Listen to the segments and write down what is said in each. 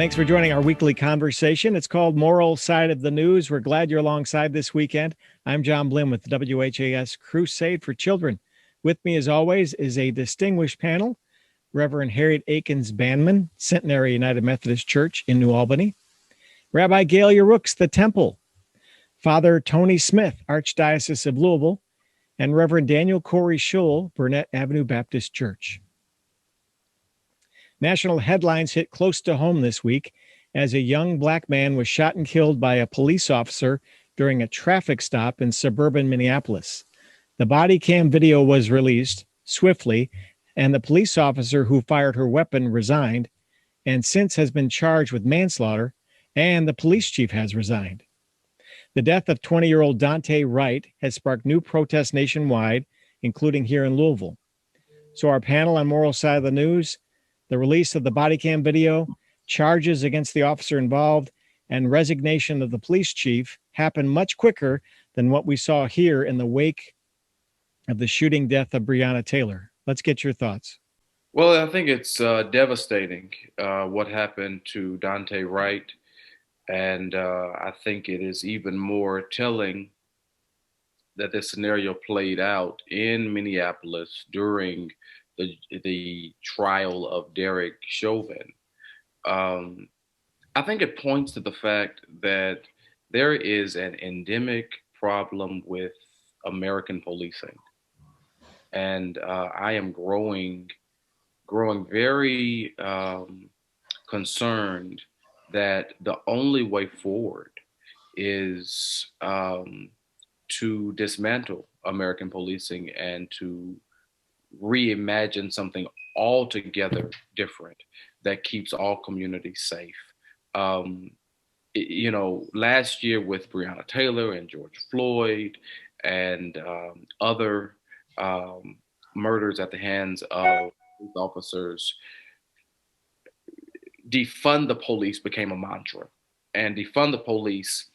Thanks for joining our weekly conversation. It's called Moral Side of the News. We're glad you're alongside this weekend. I'm John Blim with the WHAS Crusade for Children. With me, as always, is a distinguished panel. Reverend Harriett Akins-Banman, Centenary United Methodist Church in New Albany. Rabbi Gaylia Rooks, the Temple. Father Tony Smith, Archdiocese of Louisville. And Reverend Daniel Corrie Shull, Burnett Avenue Baptist Church. National headlines hit close to home this week as a young black man was shot and killed by a police officer during a traffic stop in suburban Minneapolis. The body cam video was released swiftly, and the police officer who fired her weapon resigned and since has been charged with manslaughter, and the police chief has resigned. The death of 20-year-old Daunte Wright has sparked new protests nationwide, including here in Louisville. So our panel on Moral Side of the News: the release of the body cam video, charges against the officer involved, and resignation of the police chief happened much quicker than what we saw here in the wake of the shooting death of Breonna Taylor. Let's get your thoughts. Well, I think it's devastating what happened to Daunte Wright. And I think it is even more telling that this scenario played out in Minneapolis during the trial of Derek Chauvin. I think it points to the fact that there is an endemic problem with American policing. And I am growing very concerned that the only way forward is to dismantle American policing and to reimagine something altogether different that keeps all communities safe. Last year with Breonna Taylor and George Floyd and other murders at the hands of police officers, defund the police became a mantra. And defund the police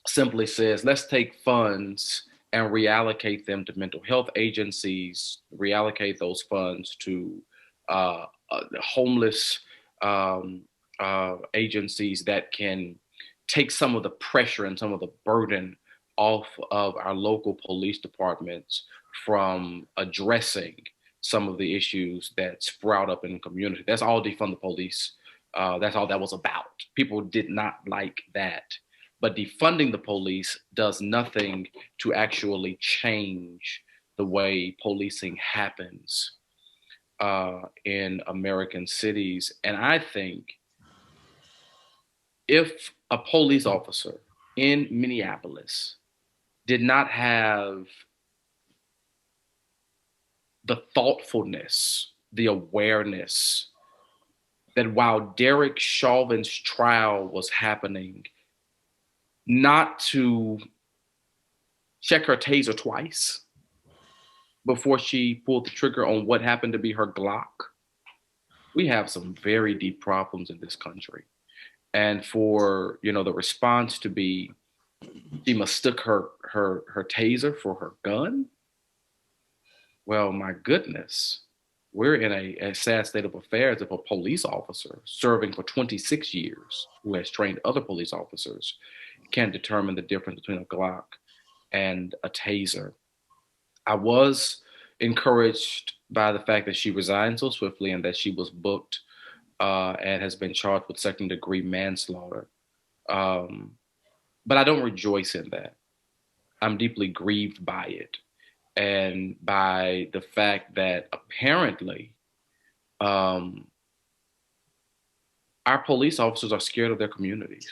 simply says, let's take funds and reallocate them to mental health agencies, reallocate those funds to homeless agencies that can take some of the pressure and some of the burden off of our local police departments from addressing some of the issues that sprout up in the community. That's all defund the police. That's all that was about. People did not like that. But defunding the police does nothing to actually change the way policing happens in American cities. And I think if a police officer in Minneapolis did not have the thoughtfulness, the awareness that while Derek Chauvin's trial was happening, not to check her taser twice before she pulled the trigger on what happened to be her Glock, we have some very deep problems in this country. And for the response to be, she mistook her taser for her gun. Well, my goodness, we're in a sad state of affairs if a police officer serving for 26 years who has trained other police officers can't determine the difference between a Glock and a taser. I was encouraged by the fact that she resigned so swiftly and that she was booked and has been charged with second-degree manslaughter. But I don't rejoice in that. I'm deeply grieved by it and by the fact that apparently our police officers are scared of their communities.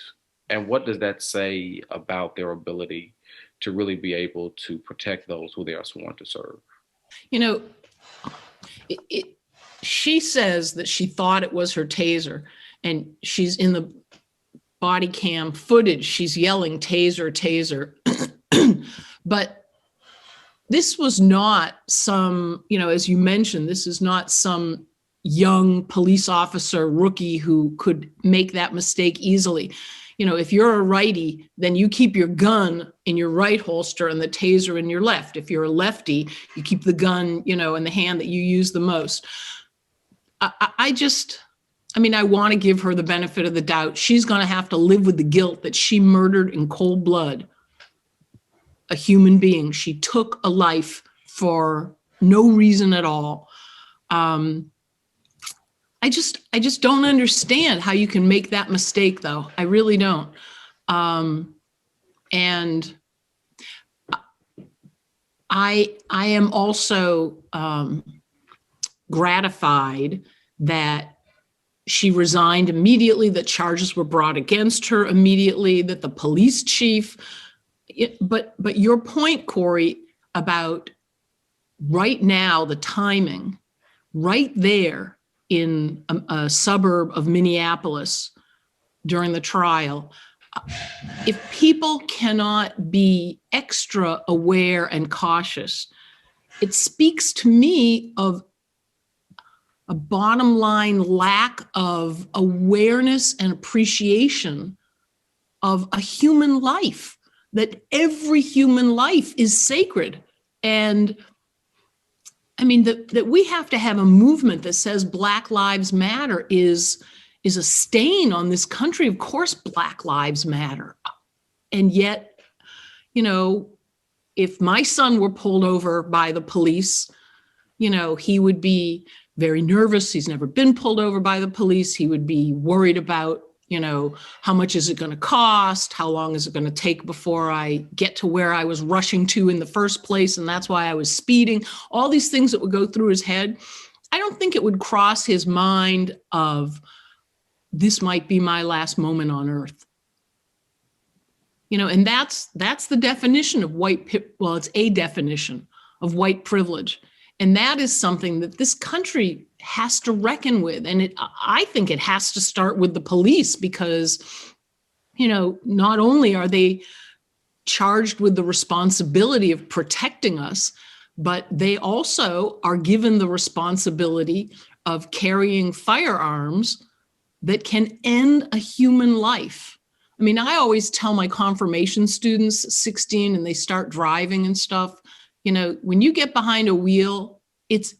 And what does that say about their ability to really be able to protect those who they are sworn to serve? She says that she thought it was her taser, and she's in the body cam footage. She's yelling, taser, taser. But this was not some, as you mentioned, this is not some young police officer rookie who could make that mistake easily. If you're a righty, then you keep your gun in your right holster and the taser in your left. If you're a lefty, you keep the gun, in the hand that you use the most. I mean, I want to give her the benefit of the doubt. She's going to have to live with the guilt that she murdered in cold blood a human being. She took a life for no reason at all. I just don't understand how you can make that mistake, though. I really don't. And I am also gratified that she resigned immediately, that charges were brought against her immediately, that the police chief, but your point, Corrie, about right now, the timing, right there in a suburb of Minneapolis during the trial, if people cannot be extra aware and cautious, it speaks to me of a bottom line lack of awareness and appreciation of a human life, that every human life is sacred. And I mean, that we have to have a movement that says Black Lives Matter is a stain on this country. Of course, Black Lives Matter. And yet, you know, if my son were pulled over by the police, you know, he would be very nervous. He's never been pulled over by the police. He would be worried about, you know, how much is it going to cost? How long is it going to take before I get to where I was rushing to in the first place? And that's why I was speeding. All these things that would go through his head. I don't think it would cross his mind of, this might be my last moment on earth. You know, and that's the definition of well, it's a definition of white privilege. And that is something that this country has to reckon with. And I think it has to start with the police, because, you know, not only are they charged with the responsibility of protecting us, but they also are given the responsibility of carrying firearms that can end a human life. I mean, I always tell my confirmation students, 16, and they start driving and stuff, you know, when you get behind a wheel, it's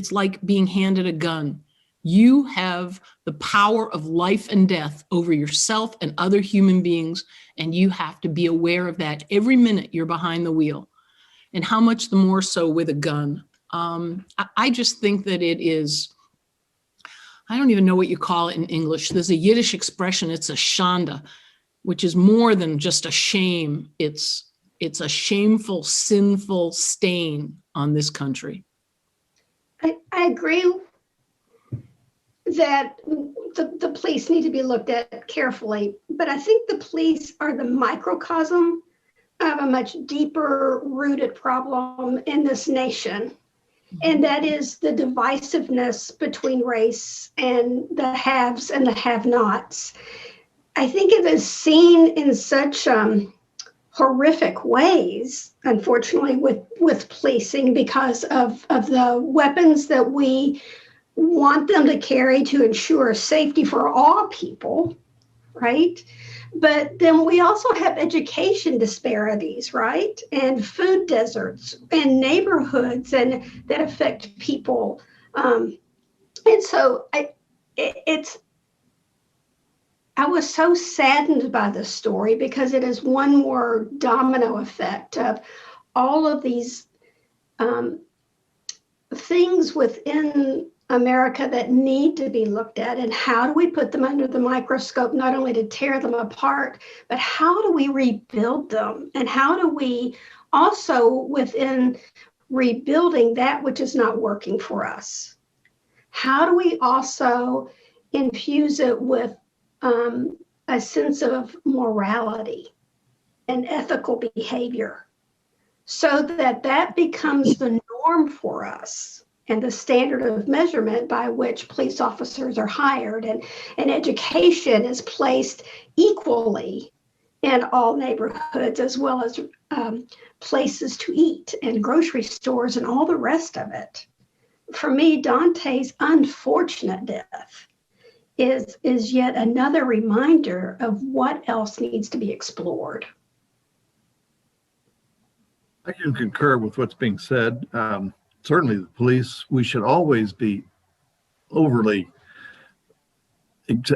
like being handed a gun. You have the power of life and death over yourself and other human beings, and you have to be aware of that every minute you're behind the wheel. And how much the more so with a gun. I just think that it is, I don't even know what you call it in English. There's a Yiddish expression, it's a shanda, which is more than just a shame. It's a shameful, sinful stain on this country. I agree that the police need to be looked at carefully, but I think the police are the microcosm of a much deeper rooted problem in this nation. And that is the divisiveness between race and the haves and the have-nots. I think it is seen in such horrific ways, unfortunately, with policing, because of the weapons that we want them to carry to ensure safety for all people, right? But then we also have education disparities, right? And food deserts and neighborhoods and that affect people. And so I was so saddened by this story, because it is one more domino effect of all of these things within America that need to be looked at, and how do we put them under the microscope, not only to tear them apart, but how do we rebuild them? And how do we also, within rebuilding that which is not working for us, how do we also infuse it with a sense of morality and ethical behavior, so that that becomes the norm for us and the standard of measurement by which police officers are hired, and education is placed equally in all neighborhoods, as well as places to eat and grocery stores and all the rest of it. For me, Daunte's unfortunate death is yet another reminder of what else needs to be explored. I can concur with what's being said. Certainly the police, we should always be overly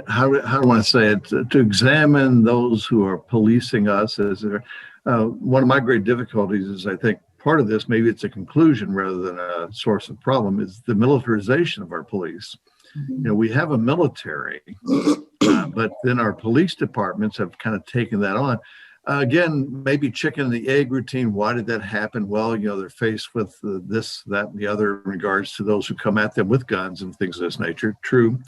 how do I say it, to examine those who are policing us. One of my great difficulties is, I think part of this, maybe it's a conclusion rather than a source of problem, is the militarization of our police. We have a military, but then our police departments have kind of taken that on. Again, maybe chicken and the egg routine. Why did that happen? Well, they're faced with this, that, and the other in regards to those who come at them with guns and things of this nature. True.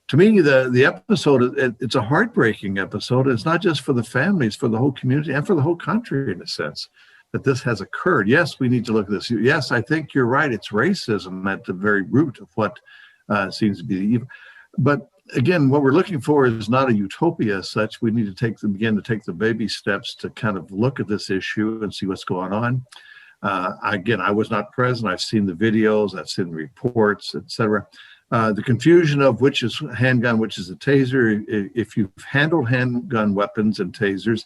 To me, the episode, it's a heartbreaking episode. It's not just for the families, for the whole community and for the whole country, in a sense, that this has occurred. Yes, we need to look at this. Yes, I think you're right. It's racism at the very root of what seems to be evil. But again, what we're looking for is not a utopia as such. We need to begin to take the baby steps to kind of look at this issue and see what's going on. Again, I was not present. I've seen the videos, I've seen the reports, etc. The confusion of which is handgun, which is a taser. If you've handled handgun weapons and tasers,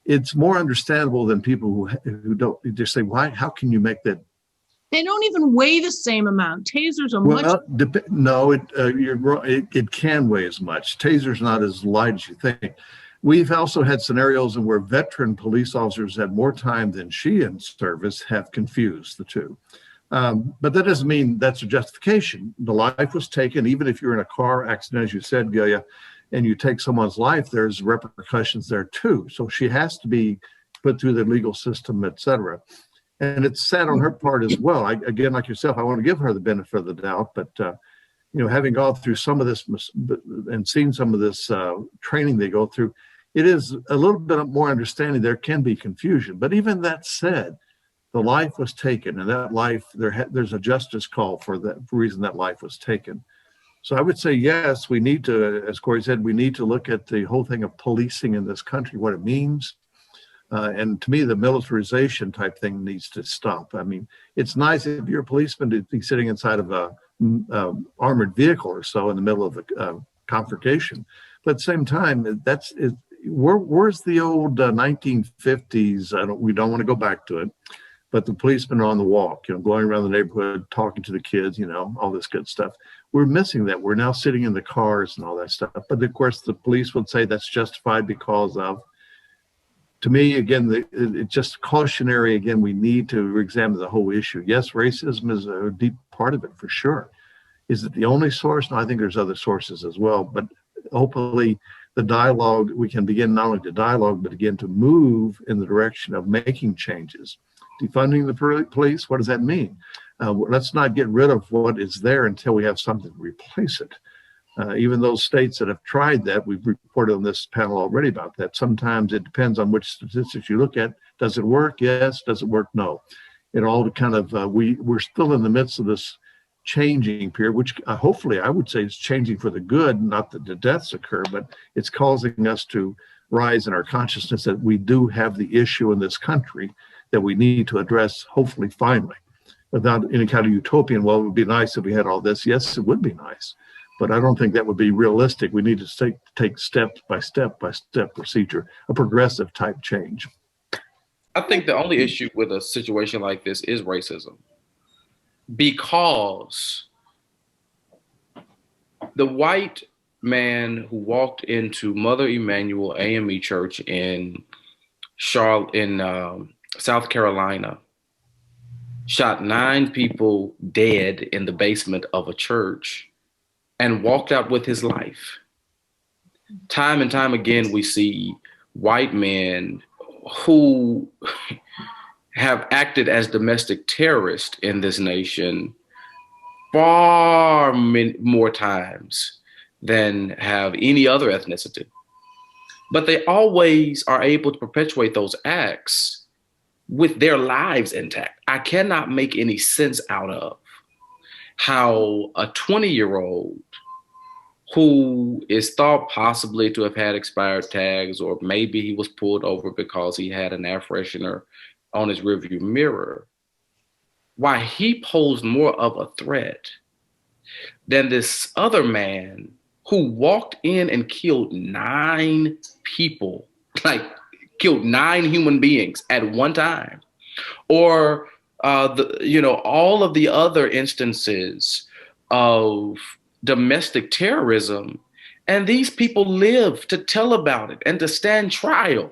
it's more understandable than people who don't. Just say, why? How can you make that? They don't even weigh the same amount. Tasers are much. No, you're wrong. It can weigh as much. Taser's not as light as you think. We've also had scenarios in where veteran police officers had more time than she in service have confused the two. But that doesn't mean that's a justification. The life was taken, even if you're in a car accident, as you said, Gaylia, and you take someone's life, there's repercussions there too. So she has to be put through the legal system, et cetera. And it's sad on her part as well. Again, like yourself, I want to give her the benefit of the doubt, but having gone through some of this and seen some of this training they go through, it is a little bit more understanding. There can be confusion, but even that said, the life was taken, and that life, there's a justice call for the reason that life was taken. So I would say, yes, we need to, as Corrie said, we need to look at the whole thing of policing in this country, what it means. And to me, the militarization type thing needs to stop. I mean, it's nice if you're a policeman to be sitting inside of a armored vehicle or so in the middle of a confrontation. But at the same time, where's the old 1950s? We don't want to go back to it. But the policemen are on the walk, going around the neighborhood, talking to the kids, all this good stuff. We're missing that. We're now sitting in the cars and all that stuff. But of course, the police would say that's justified because of. To me, again, it's just cautionary. Again, we need to examine the whole issue. Yes, racism is a deep part of it for sure. Is it the only source? No, I think there's other sources as well. But hopefully the dialogue, we can begin not only to dialogue, but again to move in the direction of making changes. Defunding the police, what does that mean? Let's not get rid of what is there until we have something to replace it. Even those states that have tried that, we've reported on this panel already about that. Sometimes it depends on which statistics you look at. Does it work? Yes. Does it work? No. It all kind of, we're still in the midst of this changing period, which hopefully I would say is changing for the good, not that the deaths occur, but it's causing us to rise in our consciousness that we do have the issue in this country that we need to address, hopefully, finally, without any kind of utopian, well, it would be nice if we had all this. Yes, it would be nice. But I don't think that would be realistic. We need to take step by step procedure, a progressive type change. I think the only issue with a situation like this is racism. Because the white man who walked into Mother Emanuel AME Church in Shull in South Carolina, shot 9 people dead in the basement of a church, and walked out with his life. Time and time again, we see white men who have acted as domestic terrorists in this nation far more times than have any other ethnicity. But they always are able to perpetuate those acts with their lives intact. I cannot make any sense out of how a 20-year-old who is thought possibly to have had expired tags, or maybe he was pulled over because he had an air freshener on his rearview mirror, why he posed more of a threat than this other man who walked in and killed 9 people, like killed 9 human beings at one time, or all of the other instances of domestic terrorism And these people live to tell about it and to stand trial.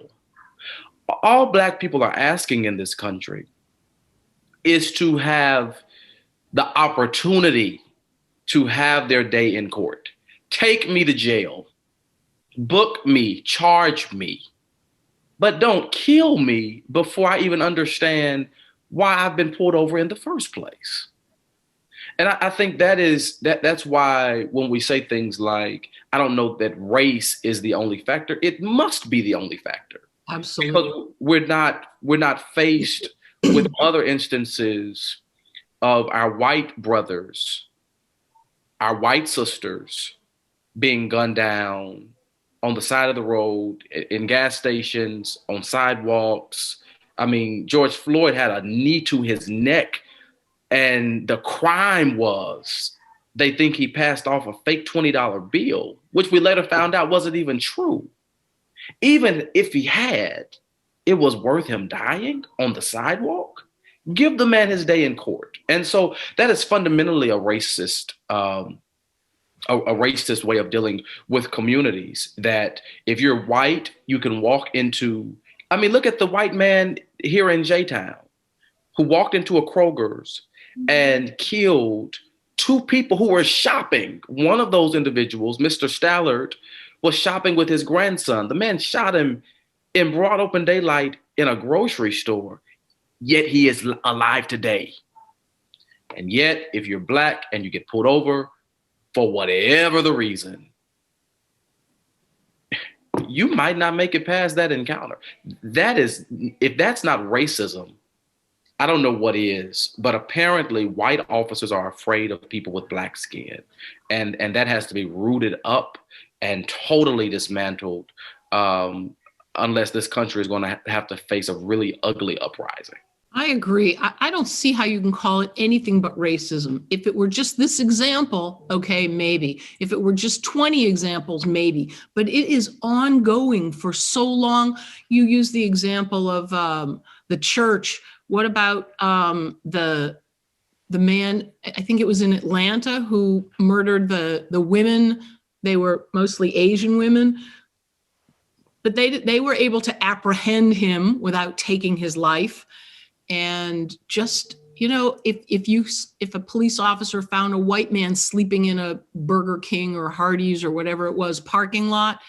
All Black people are asking in this country is to have the opportunity to have their day in court. Take me to jail, book me, charge me, but don't kill me before I even understand why I've been pulled over in the first place. And I think that's why when we say things like, I don't know that race is the only factor, it must be the only factor. Absolutely. Because we're not faced with other instances of our white brothers, our white sisters being gunned down on the side of the road, in gas stations, on sidewalks. I mean, George Floyd had a knee to his neck, and the crime was they think he passed off a fake $20 bill, which we later found out wasn't even true. Even if he had, it was worth him dying on the sidewalk. Give the man his day in court. And so that is fundamentally a racist way of dealing with communities, that if you're white, you can walk into, I mean, look at the white man here in J-Town who walked into a Kroger's and killed two people who were shopping. One of those individuals, Mr. Stallard, was shopping with his grandson. The man shot him in broad open daylight in a grocery store, yet he is alive today. And yet, if you're Black and you get pulled over for whatever the reason, you might not make it past that encounter. If that's not racism, I don't know what is. But apparently white officers are afraid of people with Black skin. And that has to be rooted up and totally dismantled, unless this country is going to have to face a really ugly uprising. I agree. I don't see how you can call it anything but racism. If it were just this example, okay, maybe. If it were just 20 examples, maybe. But it is ongoing for so long. You use the example of the church. What about the man, I think it was in Atlanta, who murdered the women? They were mostly Asian women, but they were able to apprehend him without taking his life. And just, you know, if a police officer found a white man sleeping in a Burger King or Hardee's or whatever it was parking lot,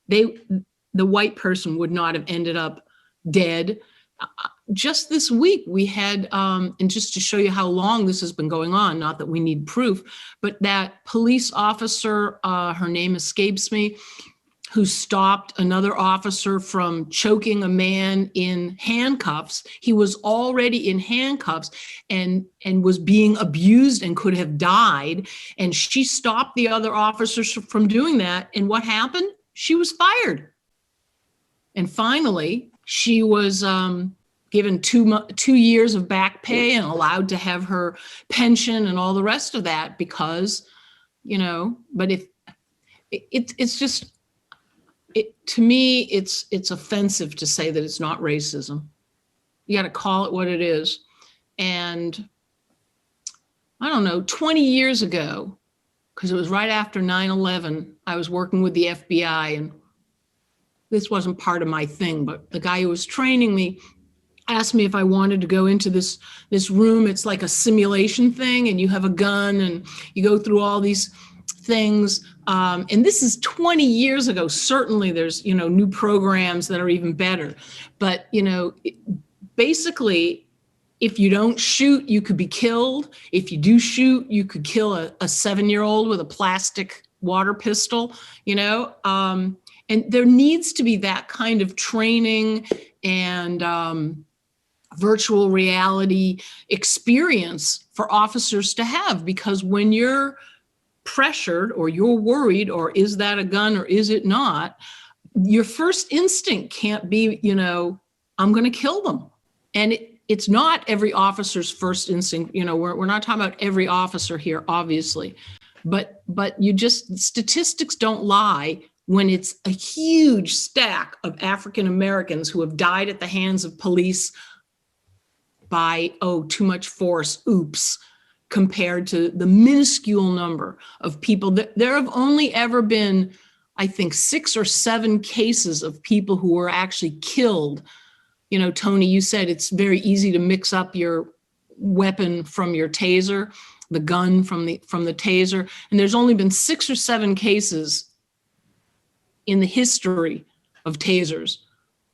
the white person would not have ended up dead. Just this week we had, and just to show you how long this has been going on, not that we need proof, but that police officer, her name escapes me, who stopped another officer from choking a man in handcuffs. He was already in handcuffs and was being abused and could have died. And she stopped the other officers from doing that. And what happened? She was fired. And finally, she was given 2 years of back pay and allowed to have her pension and all the rest of that because, you know, but if it's just, to me, it's offensive to say that it's not racism. You got to call it what it is. And I don't know, 20 years ago, because it was right after 9/11, I was working with the FBI, and this wasn't part of my thing, but the guy who was training me asked me if I wanted to go into this room. It's like a simulation thing, and you have a gun and you go through all these things. And this is 20 years ago. Certainly there's, you know, new programs that are even better. But, you know, basically, if you don't shoot, you could be killed. If you do shoot, you could kill a 7-year-old with a plastic water pistol, you know. And there needs to be that kind of training and virtual reality experience for officers to have, because when you're pressured or you're worried, or is that a gun or is it not, your first instinct can't be, you know, I'm going to kill them. And it's not every officer's first instinct. You know, we're not talking about every officer here, obviously, but statistics don't lie when it's a huge stack of African Americans who have died at the hands of police by, too much force, oops, compared to the minuscule number of people. There have only ever been I think, 6 or 7 cases of people who were actually killed. You know, Tony, you said it's very easy to mix up your weapon from your taser, the gun from the taser. And there's only been 6 or 7 cases in the history of tasers,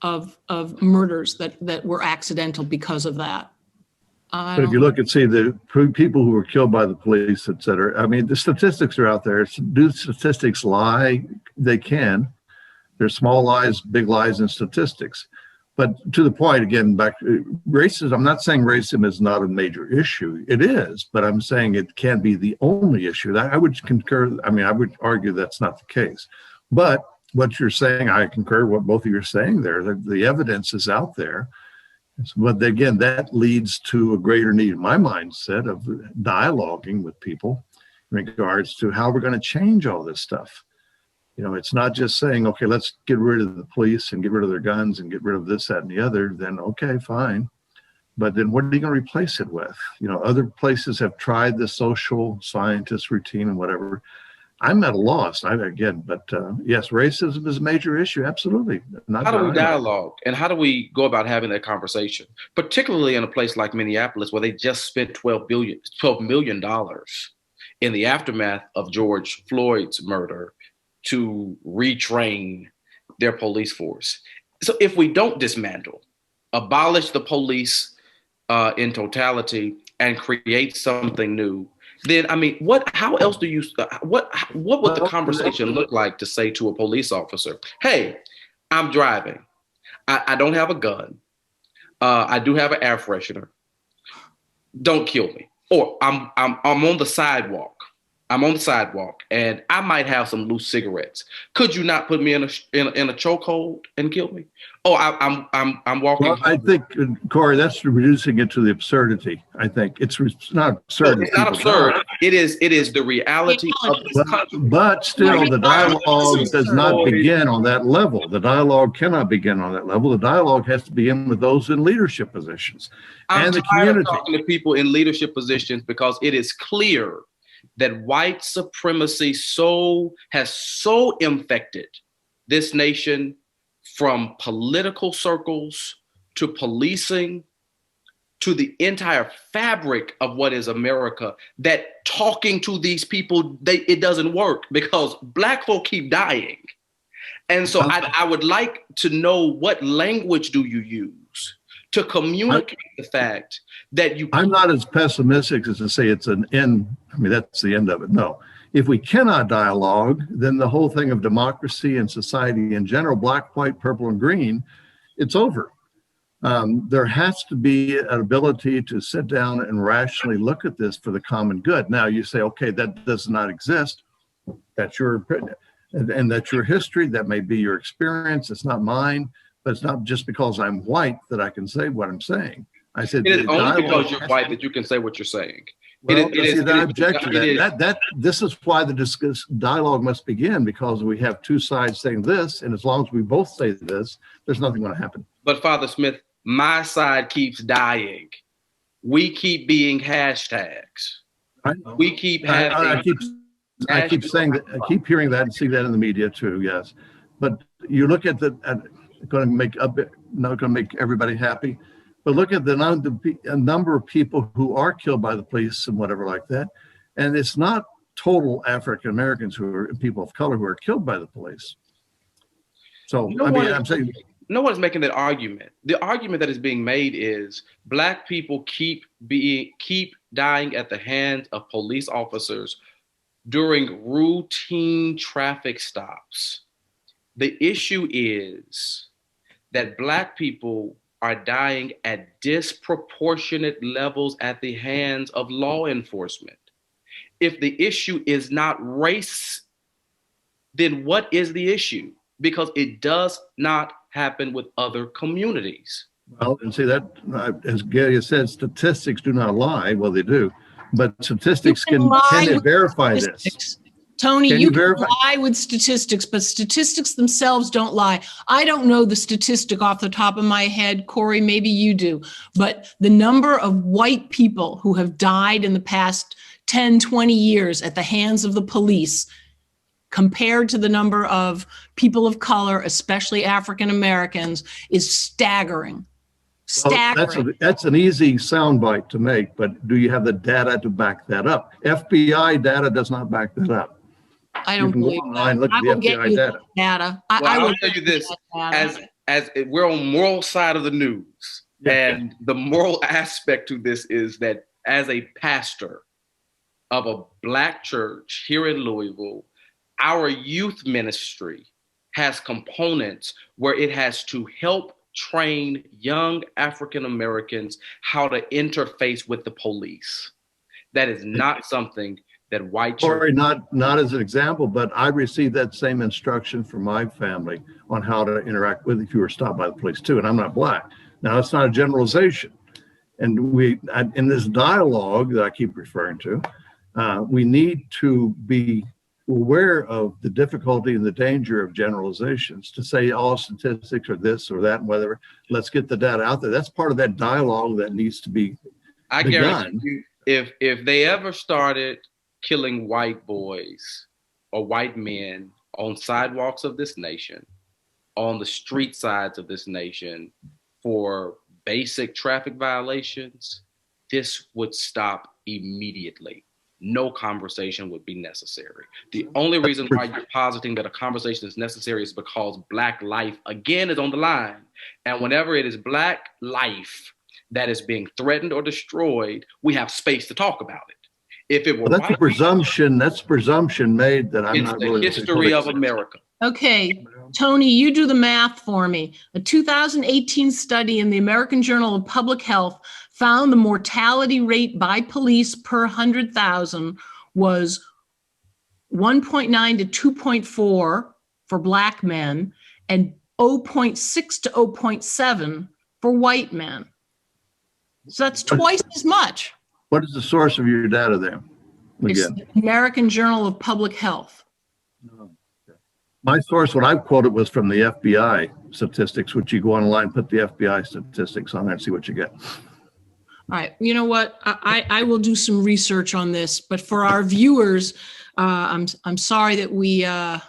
of murders that were accidental because of that. But if you look and see the people who were killed by the police, et cetera, I mean, the statistics are out there. Do statistics lie? They can. There's small lies, big lies in statistics. But to the point, again, back to racism, I'm not saying racism is not a major issue. It is, but I'm saying it can't be the only issue. I would concur. I mean, I would argue that's not the case. But what you're saying, I concur what both of you are saying there. The evidence is out there. But again, that leads to a greater need in my mindset of dialoguing with people in regards to how we're going to change all this stuff. You know, it's not just saying, okay, let's get rid of the police and get rid of their guns and get rid of this, that, and the other. Then, okay, fine. But then what are you going to replace it with? You know, other places have tried the social scientist routine and whatever. I'm at a loss. Yes, racism is a major issue. Absolutely. How do we dialogue and how do we go about having that conversation, particularly in a place like Minneapolis, where they just spent $12 million in the aftermath of George Floyd's murder to retrain their police force? So if we don't dismantle, abolish the police in totality and create something new, then, I mean, how else do you, what would the conversation look like to say to a police officer, hey, I'm driving. I don't have a gun. I do have an air freshener. Don't kill me. Or I'm on the sidewalk. I'm on the sidewalk and I might have some loose cigarettes. Could you not put me in a chokehold and kill me? Oh, I'm walking. Well, I think, Corrie, that's reducing it to the absurdity. I think it's not absurd. No, it's not absurd. It is the reality of this country. But still, the dialogue does not begin on that level. The dialogue cannot begin on that level. The dialogue has to begin with those in leadership positions and the community. I'm talking to people in leadership positions because it is clear that white supremacy has so infected this nation, from political circles to policing to the entire fabric of what is America, that talking to these people, it doesn't work because Black folk keep dying. And so I would like to know, what language do you use to communicate the fact that you... I'm not as pessimistic as to say it's an end. I mean, that's the end of it. No. If we cannot dialogue, then the whole thing of democracy and society in general, black, white, purple, and green, it's over. There has to be an ability to sit down and rationally look at this for the common good. Now you say, okay, that does not exist. That's your opinion. And that's your history. That may be your experience. It's not mine. But it's not just because I'm white that I can say what I'm saying. I said it is only because you're white that you can say what you're saying. Well, I object to that. This is why the dialogue must begin, because we have two sides saying this, and as long as we both say this, there's nothing going to happen. But Father Smith, my side keeps dying. We keep being hashtags. We keep having. I keep saying that. I keep hearing that and see that in the media too. Yes, but you look at not going to make everybody happy. But look at the number of people who are killed by the police and whatever like that. And it's not total African Americans who are people of color who are killed by the police. So, I'm saying. No one's making that argument. The argument that is being made is Black people keep dying at the hands of police officers during routine traffic stops. The issue is that Black people are dying at disproportionate levels at the hands of law enforcement. If the issue is not race, then what is the issue? Because it does not happen with other communities. Well, and see that, as Gaylia said, statistics do not lie. Well, they do, but statistics can verify this. Tony, you can lie with statistics, but statistics themselves don't lie. I don't know the statistic off the top of my head. Corrie, maybe you do. But the number of white people who have died in the past 10, 20 years at the hands of the police compared to the number of people of color, especially African Americans, is staggering. Staggering. Well, that's an easy soundbite to make, but do you have the data to back that up? FBI data does not back that up. I don't believe that. Look at the FBI data. I will tell you this, as we're on moral side of the news, and the moral aspect to this is that as a pastor of a Black church here in Louisville, our youth ministry has components where it has to help train young African Americans how to interface with the police. That is not something that white church. Not as an example, but I received that same instruction from my family on how to interact with if you were stopped by the police too, and I'm not Black. Now, it's not a generalization. And in this dialogue that I keep referring to, we need to be aware of the difficulty and the danger of generalizations. To say all statistics are this or that and whatever, let's get the data out there. That's part of that dialogue that needs to be I guarantee you, if they ever started killing white boys or white men on sidewalks of this nation, on the street sides of this nation for basic traffic violations, this would stop immediately. No conversation would be necessary. The only reason why you're positing that a conversation is necessary is because Black life, again, is on the line. And whenever it is Black life that is being threatened or destroyed, we have space to talk about it. If it were that's a presumption. That's presumption made that I'm not really. It's the history of America. Okay, Tony, you do the math for me. A 2018 study in the American Journal of Public Health found the mortality rate by police per 100,000 was 1.9 to 2.4 for Black men and 0.6 to 0.7 for white men. So that's twice as much. What is the source of your data there? It's the American Journal of Public Health. My source, what I've quoted, was from the FBI statistics, which you go online, put the FBI statistics on there and see what you get. All right. You know what? I will do some research on this, but for our viewers, I'm sorry that we are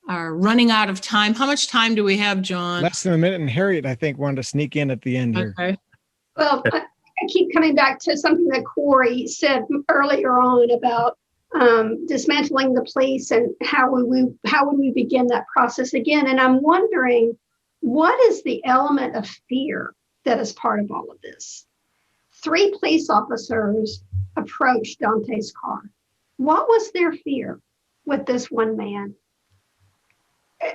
running out of time. How much time do we have, John? Less than a minute, and Harriet, I think, wanted to sneak in at the end here. Okay. Well, I keep coming back to something that Corrie said earlier on about dismantling the police and how would we begin that process again? And I'm wondering, what is the element of fear that is part of all of this? 3 police officers approached Daunte's car. What was their fear with this one man?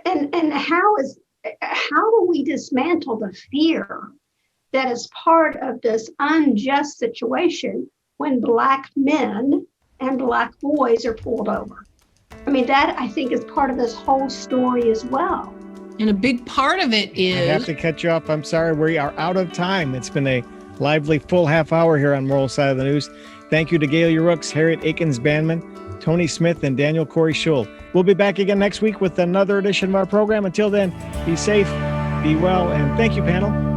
And how do we dismantle the fear that is part of this unjust situation when Black men and Black boys are pulled over? I mean, that I think is part of this whole story as well. And a big part of it is... I have to cut you off. I'm sorry. We are out of time. It's been a lively full half hour here on Moral Side of the News. Thank you to Gaylia Rooks, Harriett Akins-Banman, Tony Smith, and Daniel Corrie Shull. We'll be back again next week with another edition of our program. Until then, be safe, be well, and thank you, panel.